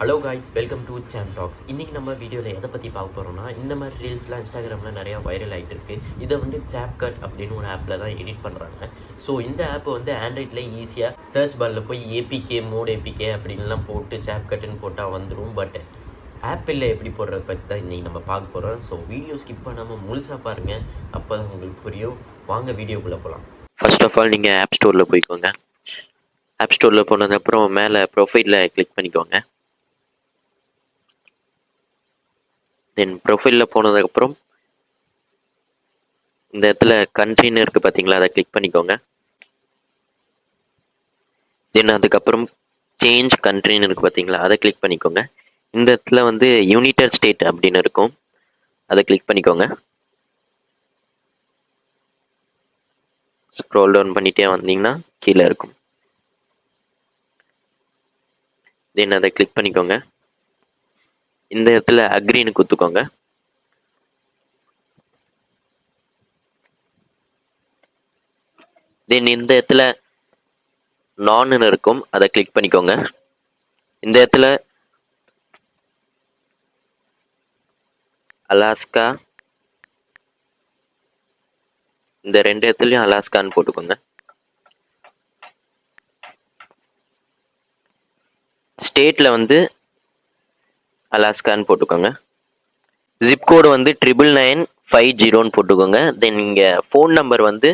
Hello guys, welcome to Sam talks. இன்றைக்கி நம்ம வீடியோவில் எதை பற்றி பார்க்க போகிறோம்னா, இந்த மாதிரி ரீல்ஸ்லாம் இன்ஸ்டாகிராமில் நிறையா வைரல் ஆகிட்டு இருக்குது. இதை வந்து CapCut அப்படின்னு ஒரு ஆப்பில் தான் எடிட் பண்ணுறாங்க. ஸோ இந்த ஆப்பை வந்து ஆண்ட்ராய்டில் ஈஸியாக சர்ச் பாரில் போய் ஏபிகே மோட் ஏபிகே அப்படின்லாம் போட்டு CapCutன்னு போட்டால் வந்துடும். பட் ஆப்பிளில் எப்படி போடுறத பற்றி தான் இன்றைக்கி நம்ம பார்க்க போகிறோம். ஸோ வீடியோ ஸ்கிப் பண்ணாமல் முழுசாக பாருங்கள், அப்போ தான் உங்களுக்கு புரியும். வாங்க வீடியோக்குள்ளே போகலாம். ஃபர்ஸ்ட் ஆஃப் ஆல் நீங்கள் ஆப் ஸ்டோரில் போய்க்கோங்க. ஆப் ஸ்டோரில் போனதுக்கப்புறம் மேலே ப்ரொஃபைலில் கிளிக் பண்ணிக்கோங்க. தென் ப்ரொஃபைலில் போனதுக்கப்புறம் இந்த இடத்துல கண்ட்ரின்னு இருக்குது பார்த்தீங்களா, அதை கிளிக் பண்ணிக்கோங்க. தென் அதுக்கப்புறம் சேஞ்ச் கண்ட்ரின்னு இருக்குது பார்த்தீங்களா, அதை கிளிக் பண்ணிக்கோங்க. இந்த இடத்துல வந்து யுனைடெட் ஸ்டேட் அப்படின்னு இருக்கும், அதை கிளிக் பண்ணிக்கோங்க. ஸ்க்ரோல் டவுன் பண்ணிட்டே வந்தீங்கன்னா கீழே இருக்கும். தென் அதை கிளிக் பண்ணிக்கோங்க. இந்த இடத்துல அக்ரின்னு குத்துக்கோங்க. தென் இந்த இடத்துல நான்னு இருக்கும், அதை கிளிக் பண்ணிக்கோங்க. இந்த இடத்துல அலாஸ்கா, இந்த ரெண்டு இடத்துலையும் அலாஸ்கான்னு போட்டுக்கோங்க. ஸ்டேட்ல வந்து அலாஸ்கான்னு போட்டுக்கோங்க. ஜிப் கோடு வந்து 99950 போட்டுக்கோங்க. தென் இங்கே ஃபோன் நம்பர் வந்து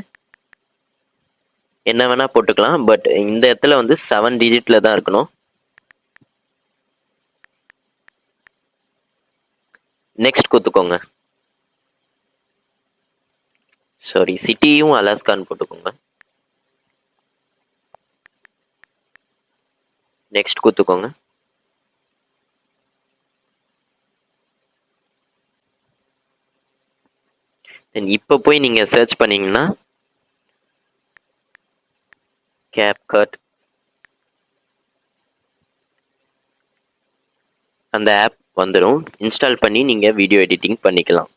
என்ன வேணா போட்டுக்கலாம், பட் இந்த இடத்துல வந்து 7 டிஜிட்ல தான் இருக்கணும். நெக்ஸ்ட் கொடுத்துக்கோங்க. சாரி, சிட்டியும் அலாஸ்கான்னு போட்டுக்கோங்க. நெக்ஸ்ட் கொடுத்துக்கோங்க. தென் இப்போ போய் நீங்கள் சர்ச் பண்ணீங்கன்னா CapCut அந்த ஆப் வந்துடும். இன்ஸ்டால் பண்ணி நீங்கள் வீடியோ எடிட்டிங் பண்ணிக்கலாம்.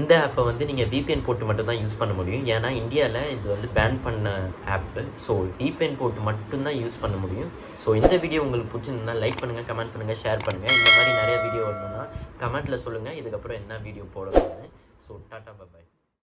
இந்த ஆப்பை வந்து நீங்கள் VPN போட்டு மட்டும் தான் யூஸ் பண்ண முடியும். ஏன்னா இந்தியாவில் இது வந்து பேன் பண்ண ஆப்பு. ஸோ VPN போட்டு மட்டும்தான் யூஸ் பண்ண முடியும். ஸோ இந்த வீடியோ உங்களுக்கு பிடிச்சிருந்தா லைக் பண்ணுங்கள், கமெண்ட் பண்ணுங்கள், ஷேர் பண்ணுங்கள். இந்த மாதிரி நிறைய வீடியோ வரணும்னா கமெண்ட்டில் சொல்லுங்கள், இதுக்கப்புறம் என்ன வீடியோ போடணும்னு. ஸோ டாட்டா, பாய்.